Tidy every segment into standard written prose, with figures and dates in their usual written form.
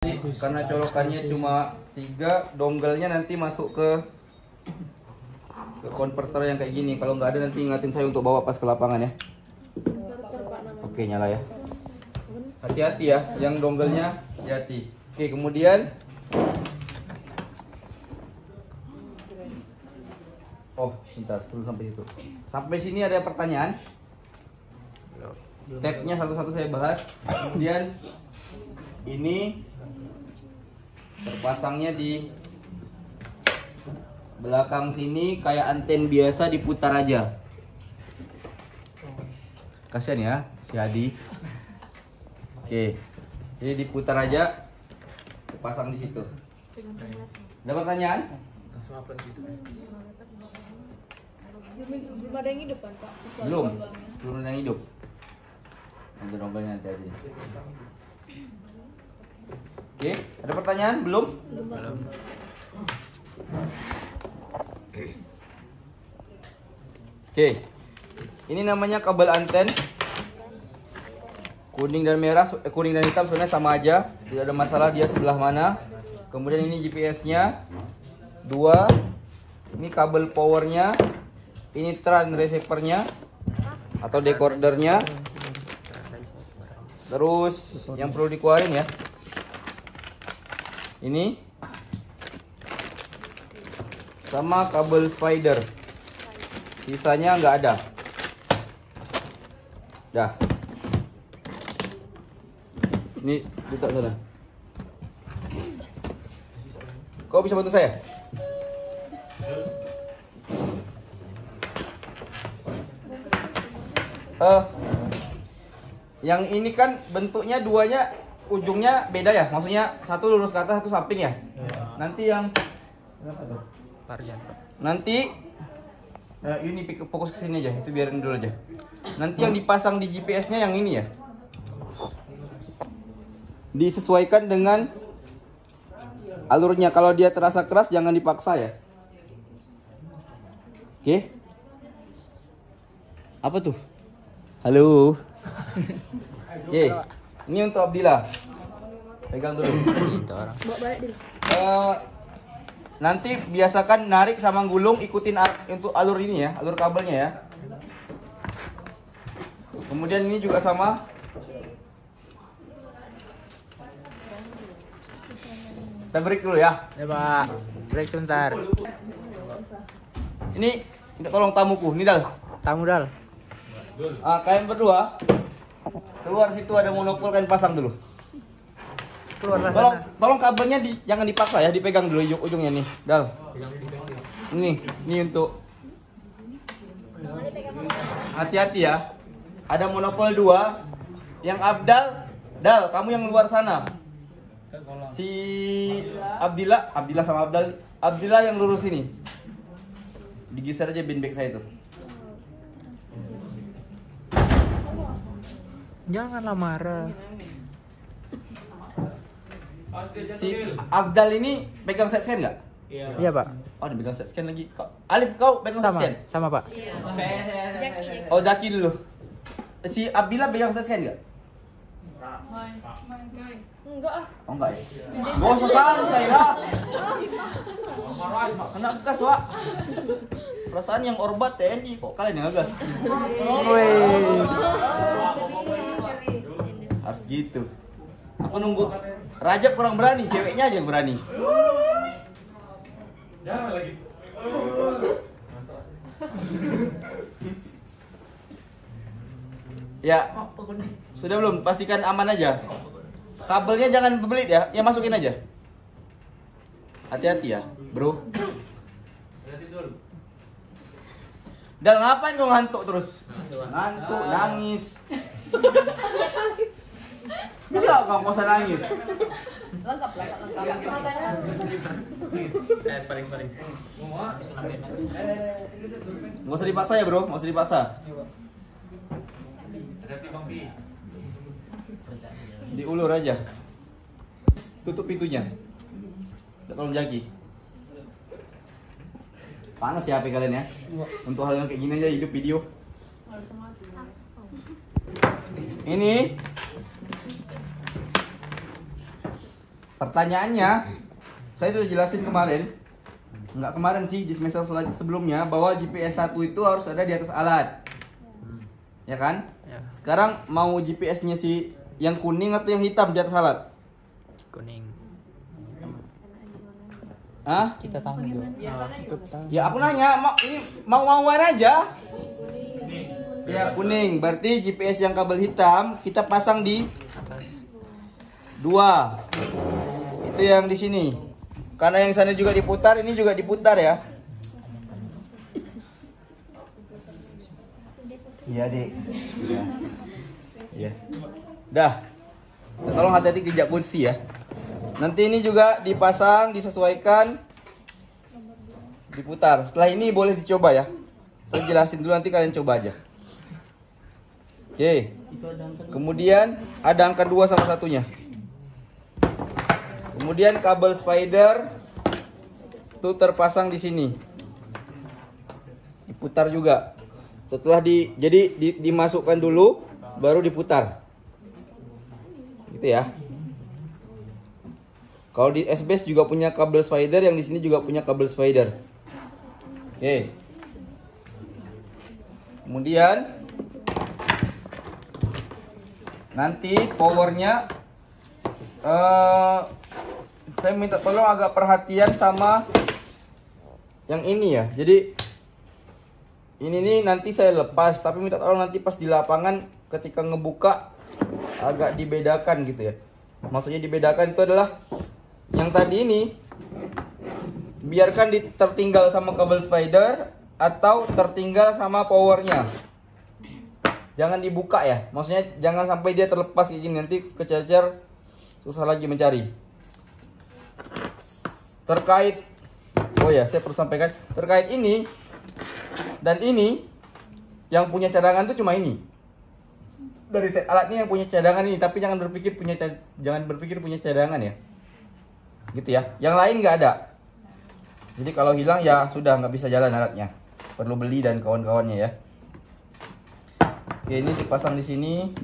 Karena colokannya cuma 3, dongle-nya nanti masuk ke konverter yang kayak gini. Kalau nggak ada nanti ingatin saya untuk bawa pas ke lapangan ya. Oke, nyala ya. Hati-hati ya, yang dongle-nya hati-hati. Oke, kemudian sebentar, sebelum sampai situ. Sampai sini ada pertanyaan? Stepnya satu-satu saya bahas. Kemudian ini terpasangnya di belakang sini kayak anten biasa, diputar aja. Kasian ya si Hadi. Oke, jadi diputar aja, pasang di situ. Ada pertanyaan? Langsung apa gitu? Belum ada yang hidup kan Pak? Belum ada yang hidup. Nanti dongle-nya nanti aja. Oke, ada pertanyaan? Belum? Belum. Oke, ini namanya kabel anten. Kuning dan merah, kuning dan hitam sebenarnya sama aja, tidak ada masalah dia sebelah mana. Kemudian ini GPS-nya 2. Ini kabel powernya. Ini tran receiver-nya atau decodernya. Terus yang perlu dikeluarin ya, ini sama kabel spider. Sisanya nggak ada. Dah. Ini letak sana. Kau bisa bantu saya? Yang ini kan bentuknya duanya ujungnya beda ya, maksudnya satu lurus ke atas, satu samping ya. Nanti yang nanti ini fokus ke sini aja, itu biarin dulu aja. Nanti yang dipasang di GPS-nya yang ini ya, disesuaikan dengan alurnya. Kalau dia terasa keras jangan dipaksa ya. Oke. Apa tuh? Halo. Oke, ini untuk Abdillah. Pegang dulu. Bawa balik dulu. Nanti biasakan narik sama gulung, ikutin untuk alur ini ya, alur kabelnya ya. Kemudian ini juga sama. Kita break dulu ya. Ya Pak, break sebentar. Ini minta tolong tamuku, ini Dal. Tamu Dal. Kalian berdua keluar situ, ada monopol, kalian pasang dulu. Keluarlah. Tolong kabelnya jangan dipaksa ya, dipegang dulu ujungnya nih, Dal. Ini untuk hati-hati ya. Ada monopol 2. Yang Abdal, Dal, kamu yang luar sana. Si Abdillah sama Abdillah yang lurus ini. Digeser aja bin bag saya itu. Janganlah marah. Si Abdal ini pegang set scan nggak? Iya Pak. Oh, dia pegang set scan lagi. Alif, kau pegang set scan? Sama Pak. Oh, Zaki dulu. Si Abdillah pegang set scan nggak? Enggak ah. Oh, enggak ya? Gak usah santai lah. Kena gas, Wak. Perasaan yang orbat TNI kok kalian yang ngegas. Harus gitu. Aku nunggu Rajab kurang berani, ceweknya aja yang berani. Jangan lagi. Ya, sudah belum? Pastikan aman aja. Kabelnya jangan berbelit ya, masukin aja. Hati-hati ya, bro. Dal, ngapain kau ngantuk terus? Ngantuk, nangis. Bisa kau usah nangis. Lengkap. Paling. Nggak usah dipaksa ya bro, nggak usah dipaksa. Diulur aja. Tutup pintunya. Tolong Jaki. Panas ya HP kalian ya. Untuk hal yang kayak gini aja hidup video. Ini Pertanyaannya, saya sudah jelasin kemarin, nggak kemarin sih, di semester sebelumnya, bahwa GPS 1 itu harus ada di atas alat. Ya kan? Ya. Sekarang mau GPS-nya si yang kuning atau yang hitam di atas alat? Kuning. Hah? Kita tahu juga. Ya aku nanya, ini mau-mauan aja. Ya kuning, berarti GPS yang kabel hitam kita pasang di Atas. 2. Itu yang di sini. Karena yang sana juga diputar, ini juga diputar ya. Iya, Dik. Iya. Iya. Dah. Tolong hati-hati kejak kursi ya. Nanti ini juga dipasang, disesuaikan, diputar. Setelah ini boleh dicoba ya. Saya jelasin dulu, nanti kalian coba aja. Oke. Kemudian ada angka 2 sama satunya. Kemudian kabel spider itu terpasang di sini. Diputar juga. Setelah dimasukkan dulu baru diputar. Gitu ya. Kalau di SBS juga punya kabel spider, yang di sini juga punya kabel spider. Oke. Kemudian nanti powernya saya minta tolong agak perhatian sama yang ini ya. Jadi ini nih nanti saya lepas, tapi minta tolong nanti pas di lapangan ketika ngebuka agak dibedakan gitu ya. Maksudnya dibedakan itu adalah yang tadi ini biarkan tertinggal sama kabel spider atau tertinggal sama powernya. Jangan dibuka ya. Maksudnya jangan sampai dia terlepas kayak gini, nanti kececer susah lagi mencari. Terkait, oh ya, saya perlu sampaikan terkait ini dan ini, yang punya cadangan itu cuma ini. Dari set alat ini yang punya cadangan ini, tapi jangan berpikir punya cadangan ya. Gitu ya. Yang lain nggak ada. Jadi kalau hilang ya sudah nggak bisa jalan alatnya. Perlu beli dan kawan-kawannya ya. Oke, ini dipasang di sini.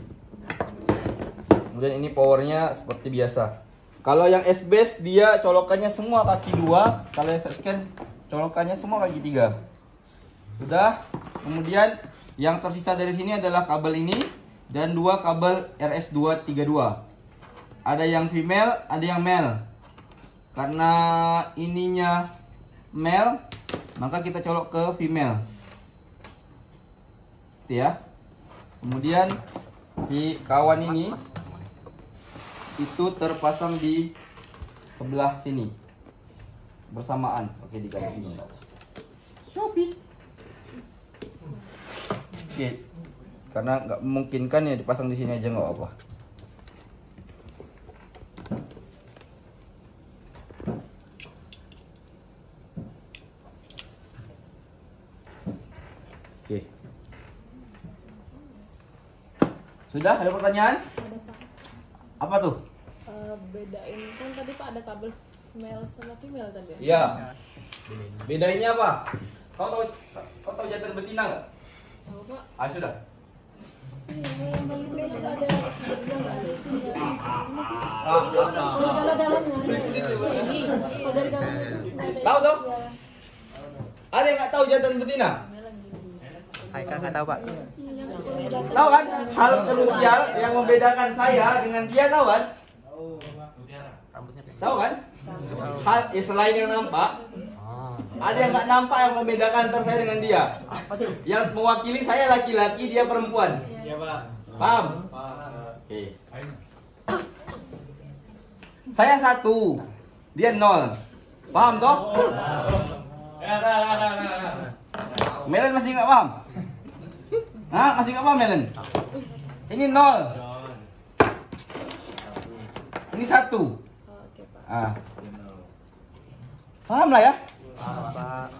Kemudian ini powernya seperti biasa. Kalau yang SBS dia colokannya semua kaki 2. Kalau yang scan colokannya semua kaki 3. Sudah. Kemudian yang tersisa dari sini adalah kabel ini dan 2 kabel RS232. Ada yang female, ada yang male. Karena ininya male, maka kita colok ke female. Gitu ya. Kemudian si kawan ini itu terpasang di sebelah sini bersamaan. Oke, di garis ini. Shopee. Oke. Karena nggak memungkinkan ya dipasang di sini aja nggak apa. Oke. Sudah, ada pertanyaan? Ada Pak. Apa tuh? Bedain kan tadi Pak ada kabel male sama female tadi ya? Iya. Bedanya apa? Kau tahu jantan betina nggak? Tahu Pak. Ah, sudah. Yang paling itu nggak ada yang nggak ada itu ya. Ini sih. Dari dalamnya. Ini. Oh, dari dalamnya itu nggak ada. Tahu tuh? Ya. Ada yang nggak tahu jantan betina? Haikal nggak tahu Pak. Tahu kan? Hal krusial yang membedakan saya dengan dia, tahu kan? Tahu kan? Hal selain yang nampak, ada yang nggak nampak yang membedakan antara saya dengan dia. Yang mewakili saya laki-laki, dia perempuan. Iya, Pak. Paham? Oke. Saya 1, dia 0. Paham toh? Melen masih nggak paham? Hah? Masih nggak paham Melen? Ini 0. Ini 1. Oke Pak. Ah. Paham lah ya? Pak.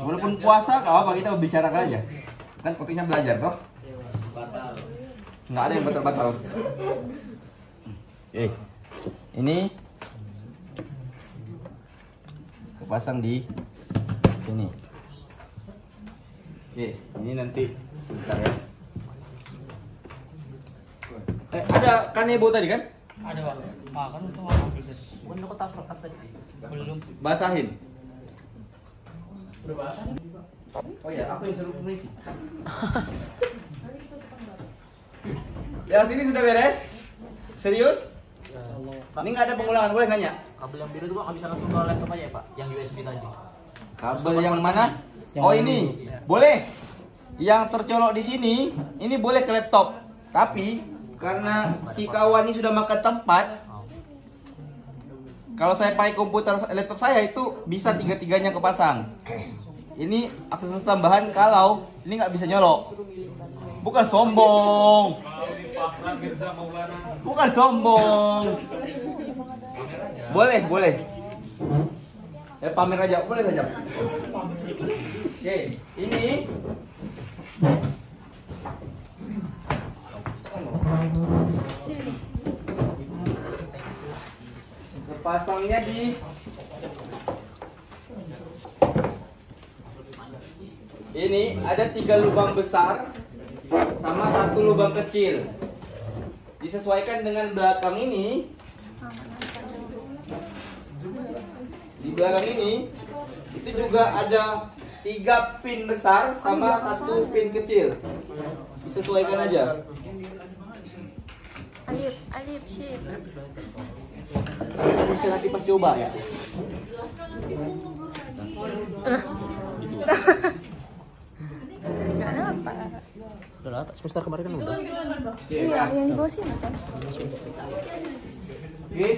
Walaupun puasa, gak apa kita bicarakan aja. Kan konteksnya belajar toh? Nggak ada yang batal-batal. Oke. Ini kepasang di sini. Oke, ini nanti sebentar ya. Ada kanebo tadi kan? Ada Pak. Ah kan itu mau ambil tadi. Bukan aku tas kertas tadi. Belum. Basahin. Udah basah? Oh ya, aku yang suruh permisi. Ya, sini sudah beres? Serius? Ini nggak ada pengulangan, boleh nanya? Kabel yang biru itu Pak nggak bisa langsung ke laptop aja ya Pak? Yang USB tadi. Kabel yang mana? Oh ini, boleh. Yang tercolok di sini, ini boleh ke laptop. Tapi karena si kawan ini sudah makan tempat, kalau saya pakai komputer laptop saya itu bisa tiga-tiganya kepasang. Ini aksesoris tambahan kalau ini nggak bisa nyolok. Bukan sombong. Bukan sombong. Boleh, boleh. Pamer aja, boleh saja. Oke, ini pasangnya di ini ada 3 lubang besar sama 1 lubang kecil. Disesuaikan dengan belakang ini. Di belakang ini itu juga ada 3 pin besar sama 1 pin kecil. Disesuaikan aja. Alif sih. Bisa nanti pas coba ya. Kenapa? Udah lah, semester kemarin kan udah. Iya, yang di bawah sini kan. Oke,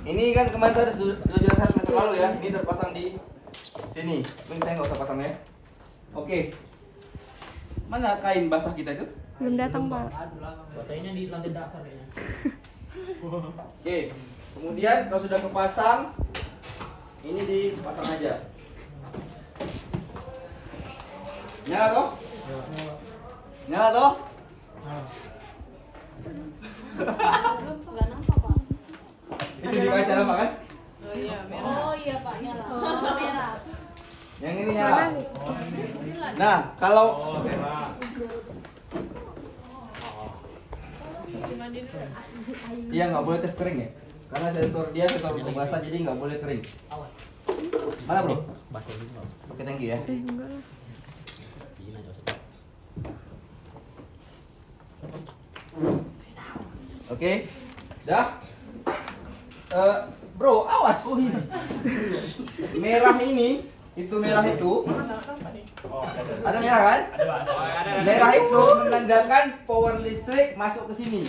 ini kan kemarin saya sudah jelaskan semester lalu ya. Ini terpasang di sini. Ini saya nggak usah pasang ya. Oke. Mana kain basah kita itu? Belum datang, Pak. Basahnya di lantai dasar kayaknya. Oke. Kemudian kalau sudah kepasang, ini dipasang aja. Nyala toh? Nyala toh? Enggak nampak, Pak. Itu di kaca apa kan? Oh iya, Pak, nyala. Merah. Yang ini nyala. Nah, kalau dia nggak boleh tes kering ya, karena sensor dia sensor untuk basah jadi nggak boleh kering. Mana bro? Basah juga. Oke, thank you ya. Enggak lah. Oke, dah. Bro, awas. Oh ini. Merah ini, itu merah itu. Ada merah kan? Merah itu menandakan power listrik masuk ke sini.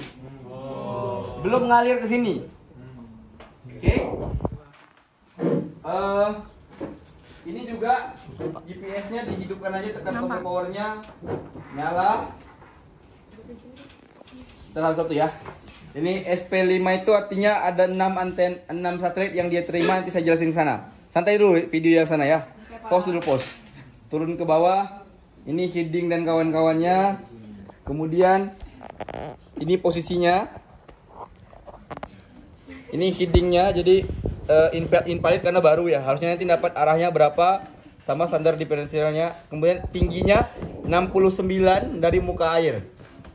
Belum ngalir ke sini. Oke. Ini juga GPS-nya dihidupkan aja, tekan tombol powernya, nyala. Terlalu satu ya. Ini SP5 itu artinya ada 6 satelit yang dia terima, nanti saya jelasin ke sana. Santai dulu video yang sana ya. Pause dulu, pause. Turun ke bawah. Ini heading dan kawan-kawannya. Kemudian ini posisinya. Ini headingnya, jadi invalid karena baru ya. Harusnya nanti dapat arahnya berapa sama standar diferensialnya. Kemudian tingginya 69 dari muka air.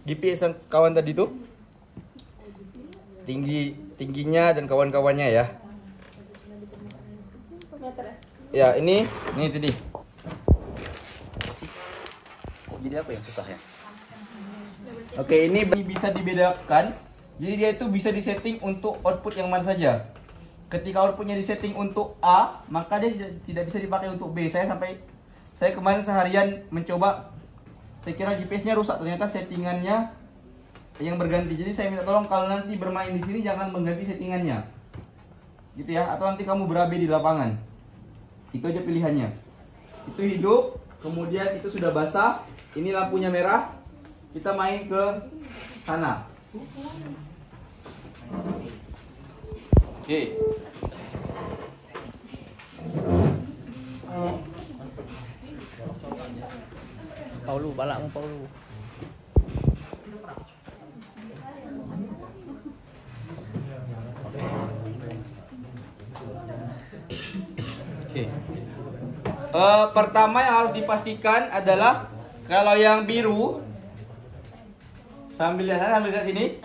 GPS kawan tadi tuh. Tingginya dan kawan-kawannya ya. Ya, ini tadi. Jadi apa yang susah ya? Oke, ini bisa dibedakan. Jadi dia itu bisa disetting untuk output yang mana saja. Ketika outputnya disetting untuk A, maka dia tidak bisa dipakai untuk B. Saya kemarin seharian mencoba. Saya kira GPS-nya rusak, ternyata settingannya yang berganti. Jadi saya minta tolong kalau nanti bermain di sini jangan mengganti settingannya. Gitu ya, atau nanti kamu berabe di lapangan. Itu aja pilihannya. Itu hidup, kemudian itu sudah basah. Ini lampunya merah. Kita main ke sana. Oke. Paulu, balakmu Paulu. Oke. Pertama yang harus dipastikan adalah kalau yang biru sambil lihat sini,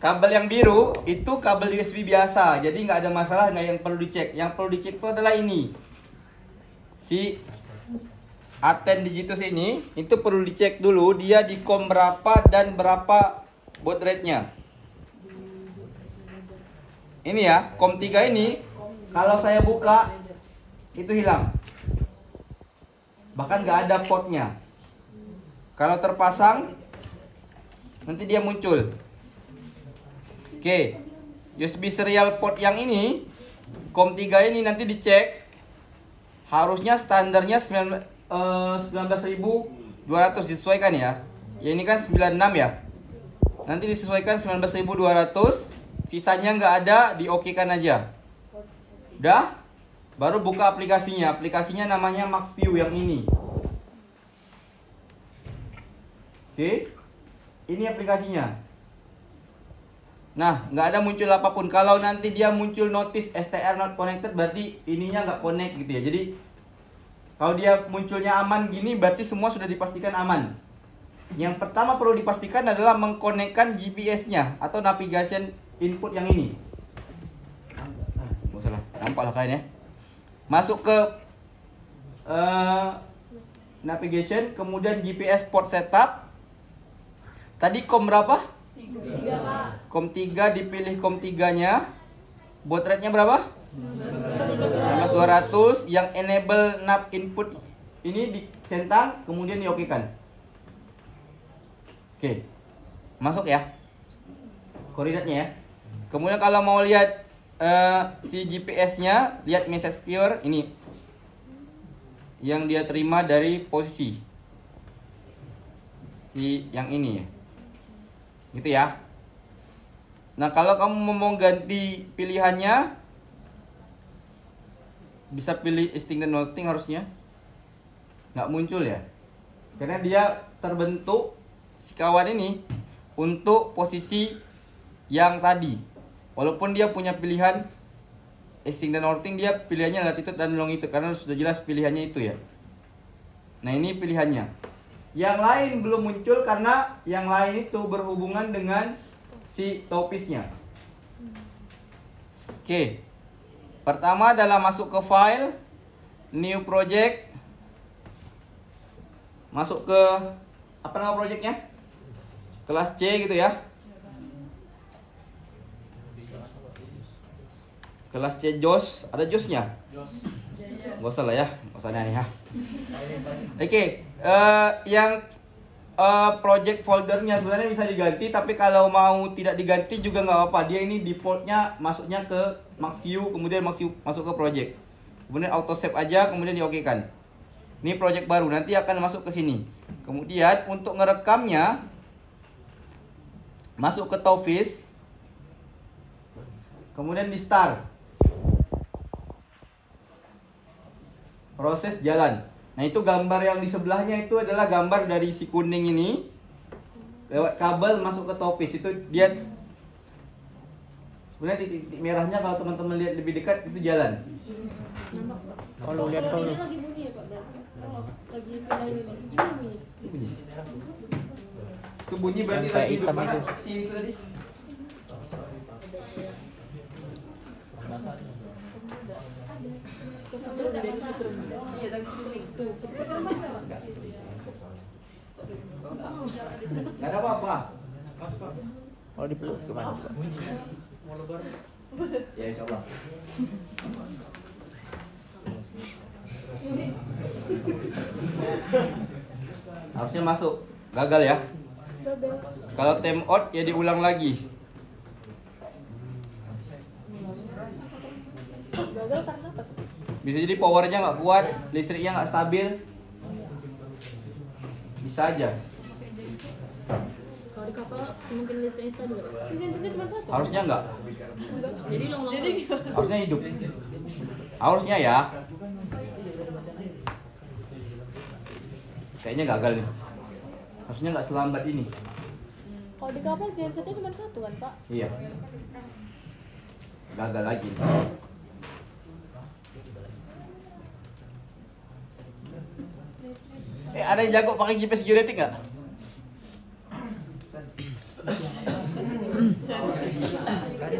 kabel yang biru itu kabel USB biasa, jadi nggak ada masalah, nggak yang perlu dicek. Yang perlu dicek itu adalah ini, si Aten Digitus ini, itu perlu dicek dulu dia di COM berapa dan berapa baud rate-nya. Ini ya, COM 3 ini kalau saya buka itu hilang, bahkan nggak ada portnya. Kalau terpasang nanti dia muncul. Oke, USB serial port yang ini, COM 3 ini nanti dicek, harusnya standarnya 19.200 disesuaikan ya. Ya ini kan 96 ya. Nanti disesuaikan 19.200, sisanya nggak ada, diokekan aja. Udah? Baru buka aplikasinya. Aplikasinya namanya MaxView yang ini. Oke, ini aplikasinya. Nah, nggak ada muncul apapun. Kalau nanti dia muncul notice STR not connected, berarti ininya nggak connect gitu ya. Jadi kalau dia munculnya aman gini, berarti semua sudah dipastikan aman. Yang pertama perlu dipastikan adalah mengkonekkan GPS-nya atau navigation input yang ini. Nggak salah, nampak lah kalian ya. Masuk ke navigation, kemudian GPS port setup. Tadi COM berapa? 3, Pak. COM 3, dipilih COM 3-nya. Baud rate-nya berapa? 19.200. Yang enable nav input ini dicentang, kemudian diokekan. Oke, masuk ya koordinatnya ya. Kemudian kalau mau lihat si GPS-nya, lihat message pure ini yang dia terima dari posisi si yang ini ya, gitu ya. Nah, kalau kamu mau ganti pilihannya, bisa pilih extinct dan melting, harusnya nggak muncul ya, karena dia terbentuk si kawan ini untuk posisi yang tadi. Walaupun dia punya pilihan extinct dan melting, dia pilihannya latitude dan longitude karena sudah jelas pilihannya itu ya. Nah, ini pilihannya. Yang lain belum muncul karena yang lain itu berhubungan dengan si topisnya. Oke. Pertama adalah masuk ke file, new project. Masuk ke apa nama projectnya? Kelas C gitu ya. Kelas C JOS, ada JOS-nya? Gak usah lah ya, gak usah aneh ya. Oke, yang project foldernya sebenarnya bisa diganti, tapi kalau mau tidak diganti juga nggak apa-apa. Dia ini defaultnya masuknya ke MaxView, kemudian masuk ke project, kemudian auto save aja, kemudian diokekan. Ini project baru, nanti akan masuk ke sini. Kemudian untuk ngerekamnya, masuk ke Toffice, kemudian di start. Proses jalan. Nah, itu gambar yang di sebelahnya itu adalah gambar dari si kuning ini lewat kabel masuk ke Toffice. Itu dia sebenarnya titik merahnya, kalau teman-teman lihat lebih dekat itu jalan. Kalau lihat Kalau kalau ini lagi bunyi ya, Pak. Kalau lagi pindah ini bunyi. Itu bunyi berarti Yang kayak lagi hitam hidup. itu. Mana si itu tadi? Kesetrum deh, kesetrum. Iya, tadi kesetrum. Tuh, kesetrum apa, Pak? Gak ada apa-apa. kalau dipeluk gimana? Pak? Ya, insya Allah. Harusnya masuk. Gagal ya. Gagal. Kalau time out ya diulang lagi. Gagal karena apa tuh? Bisa jadi powernya nggak kuat, listriknya nggak stabil. Bisa aja. Kalau di kapal mungkin listriknya stabil, Pak. Listriknya cuma satu. Harusnya nggak. Jadi long-long. Harusnya hidup. Harusnya ya. Kayaknya gagal nih. Harusnya nggak selambat ini. Kalau di kapal gensetnya cuma satu kan, Pak? Iya. Gagal lagi. Ada yang jago pakai GPS geodetik nggak?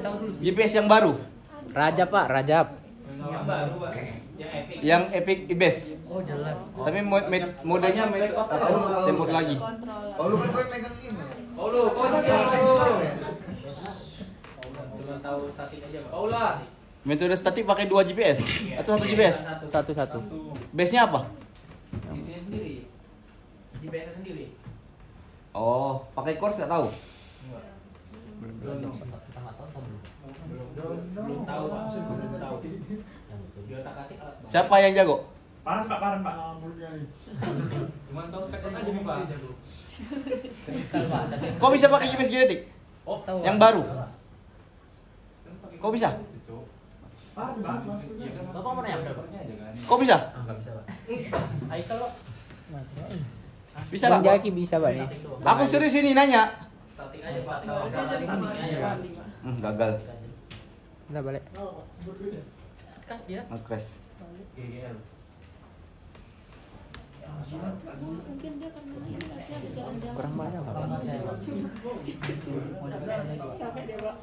tahu dulu. GPS yang baru. Rajab Pak, Rajab. Yang baru, Pak. Yang Epic IBES. Oh jelas. Tapi modenya tempur lagi. Kontrol. Oh, lu kan gue megang ini. Paulo, belum tahu statik aja, Pak. Paula. Metode statik pakai 2 GPS atau 1 GPS? Satu. Base-nya apa? Di sini sendiri. GPS sendiri. Oh, pakai course nggak tahu. Belum tahu, Pak. Belum tahu. Di otak-atik alat, Pak. Siapa yang jago? Paran Pak. Cuma tahu spektor aja nih Pak. Kok bisa pakai GPS genetik? Yang baru? Kok bisa? Paran Pak. Bapak mau nanya berapa? Kok bisa? Enggak bisa, Pak. Aikal, Pak. Bisa Bang lah. Jaki bisa Pak nih. Aku serius ini nanya. Statik aja, Pak. Statik Statik aja, Pak. Gagal. Udah balik. Kah dia? Nge-crash. Mungkin dia karena ini nggak sih habis jalan-jalan. Kurang banyak Pak. Capek deh Pak.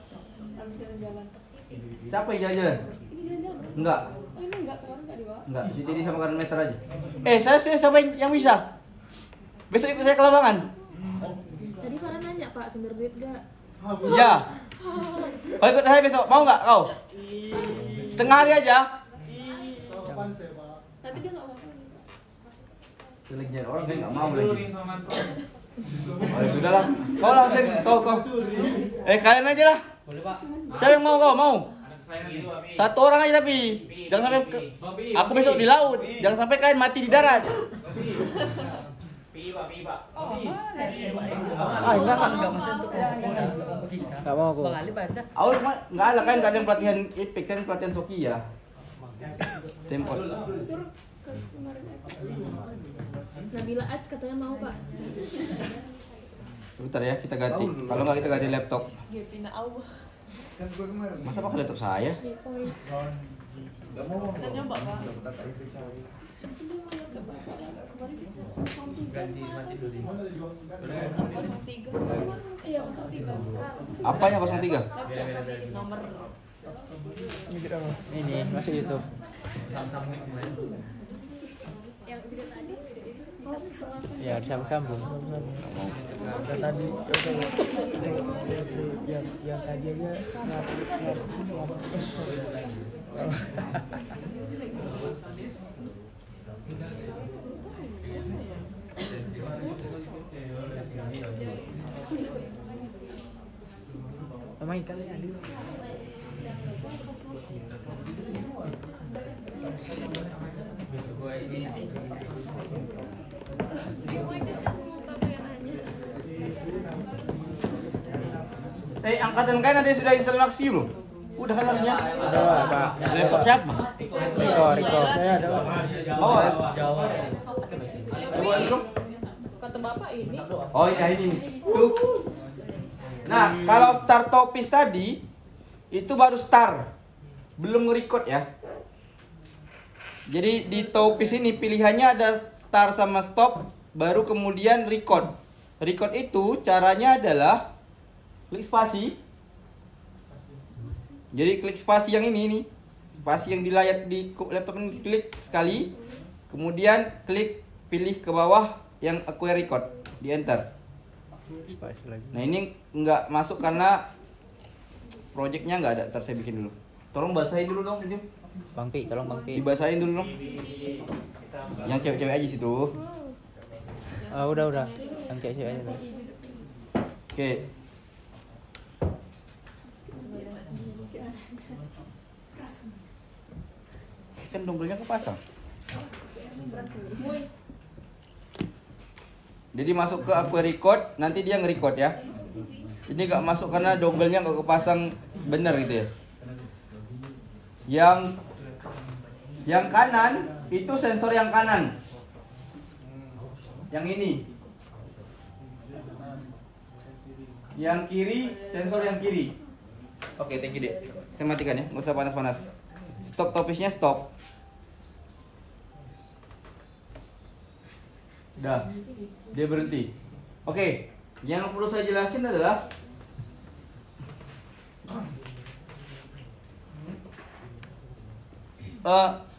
Habis jalan-jalan. Siapa yang jalan? Ini jalan-jalan. Enggak. Oh ini enggak kemarin enggak dibawa. Enggak, jadi sama karena meter aja. Saya siapa yang bisa? Besok ikut saya ke lapangan. Tadi Farah nanya Pak, sumber duit enggak? Iya. Oh, ikut saya besok. Mau nggak kau? Setengah hari aja. Tapi dia enggak mau. Selegian orang saya nggak mau lagi. Nih sama Manto. Oh, ya sudahlah. Kau langsung kau. Kalian aja lah. Boleh, Pak. Siapa yang mau kau? Mau? Anak saya nih. Itu, Pak. Satu orang aja tapi. Jangan sampai aku besok di laut. Jangan sampai kalian mati di darat. Pi, Pak. Ah, enggak Pak. Enggak mau aku. Bang Ali baca. Aku nggak ada kan nggak ada yang pelatihan Epic kan pelatihan Soki ya. Tempor. Suruh ke kemarin Nabila Aj katanya mau Pak. Sebentar ya kita ganti. Kalau nggak kita ganti laptop. Dia pindah Allah. Kan gue kemarin. Masa pakai laptop saya? Oi. Gak mau. Kita coba Pak. Dapat apa itu cari. Tapi dia mau lihat ke Bapak yang kemarin bisa 03. Ganti mati dulu. 03. Iya 03. Apanya 03? Nomor Ini masuk YouTube. yang video tadi. Oh, langsung apa? Ya, sambung. Tadi yang tadi aja Main kali Adi. Angkatan kalian ada yang sudah install Maxview loh. Udah kan harusnya? Udah, Pak. Laptop siapa? Riko. Saya ada. Oh, Jawa. Kata Bapak ini. oh ya ini. Tuh. Nah, kalau start topis tadi itu baru start. Belum nge-record ya. Jadi di topis ini pilihannya ada start sama stop, baru kemudian record. Record itu caranya adalah klik spasi. Jadi klik spasi yang ini nih. Spasi yang di layar di laptop ini klik sekali. Kemudian klik pilih ke bawah yang acquire record, di enter. Nah, ini nggak masuk karena projectnya nggak ada. Ntar saya bikin dulu. Tolong basahin dulu dong, Jum. Bang Pi, tolong Bang Pi. Dibasahin dulu dong. Yang cewek-cewek aja situ. Ah, udah. Yang cewek aja. Oke. Kan donggolnya kepasang. Jadi masuk ke acquire record, nanti dia nge-record ya. Ini nggak masuk karena donggolnya nggak kepasang bener gitu ya. Yang kanan itu sensor yang kanan. Yang ini. Yang kiri sensor yang kiri. Oke, thank you, Dek. Saya matikan ya, nggak usah panas-panas. Stop topisnya stop. Udah, dia berhenti. Oke, yang perlu saya jelasin adalah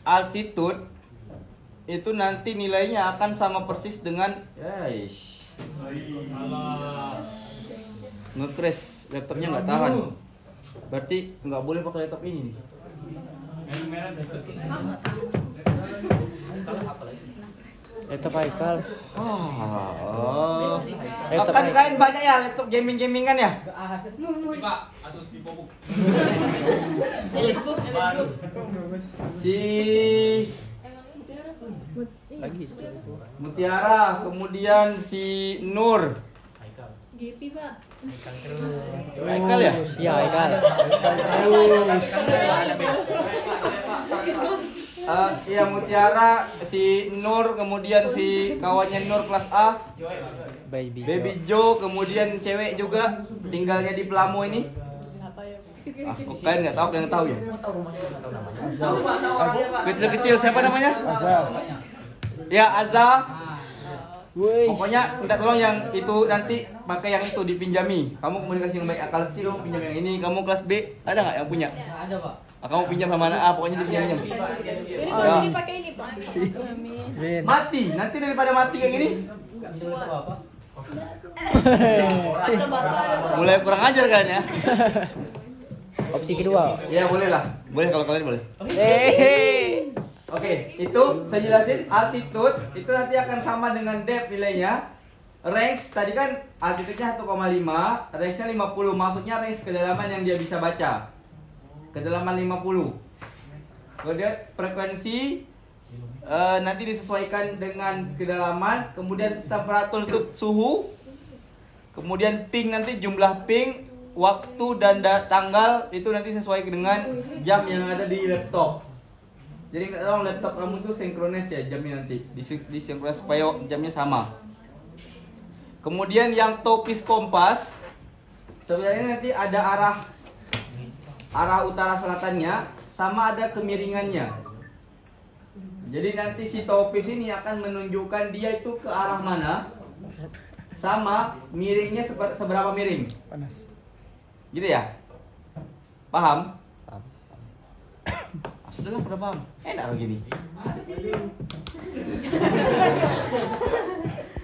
altitude itu nanti nilainya akan sama persis dengan nge-crash, laptopnya nggak tahan. Berarti nggak boleh pakai laptop ini nih. Yang merah besok. Laptop Haikal. Laptop Kan Haikal. kalian banyak ya laptop gaming kan ya? Ini Pak, Asus VivoBook. Baru. Si Lagi. Mutiara, kemudian si Nur. GP Pak. Haikal ya? Iya Haikal. Iya Mutiara, si Nur, kemudian si kawannya Nur kelas A, Baby. Baby Joe, kemudian cewek juga tinggalnya di Pelamo ini. Apa ya? Kok kalian nggak tahu, kalian tahu ya? Tahu rumahnya, nggak tahu namanya. Tahu Pak, tahu orangnya Pak. Kecil-kecil siapa namanya? Azab. Ya Azza. Woi. Pokoknya minta tolong yang itu nanti pakai yang itu dipinjami. Kamu komunikasi yang baik, akal skill kamu pinjam yang ini. Kamu kelas B ada nggak yang punya? Ada Pak. Kamu pinjam sama anak A, pokoknya dipinjam. Jadi Ya. kalau dipakai ini Pak. Amin. Min. Mati, nanti daripada mati kayak gini, Itu tahu apa? Kata Bapak ada. mulai kurang ajar kan ya? Opsi kedua. Ya boleh lah, boleh kalau kalian boleh. Oke, itu saya jelasin altitude itu nanti akan sama dengan depth nilainya. Range tadi kan altitude-nya 1,5, range-nya 50. Maksudnya range kedalaman yang dia bisa baca. Kedalaman 50. Kemudian frekuensi nanti disesuaikan dengan kedalaman, kemudian temperatur untuk suhu. Kemudian ping nanti jumlah ping, waktu dan tanggal itu nanti sesuai dengan jam yang ada di laptop. Jadi kalau laptop kamu tuh sinkronis ya jamnya nanti, disinkronis supaya jamnya sama. Kemudian yang topis kompas sebenarnya nanti ada arah utara selatannya sama ada kemiringannya. Jadi nanti si topis ini akan menunjukkan dia itu ke arah mana sama miringnya seberapa miring. Panas. Gitu ya? Paham? Paham. Sudahlah udah paham. Enak begini.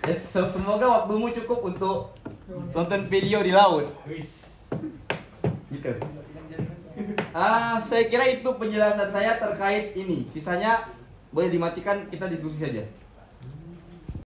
Ya, semoga waktumu cukup untuk nonton video di laut. Gitu. Saya kira itu penjelasan saya terkait ini. Sisanya boleh dimatikan, kita diskusi saja.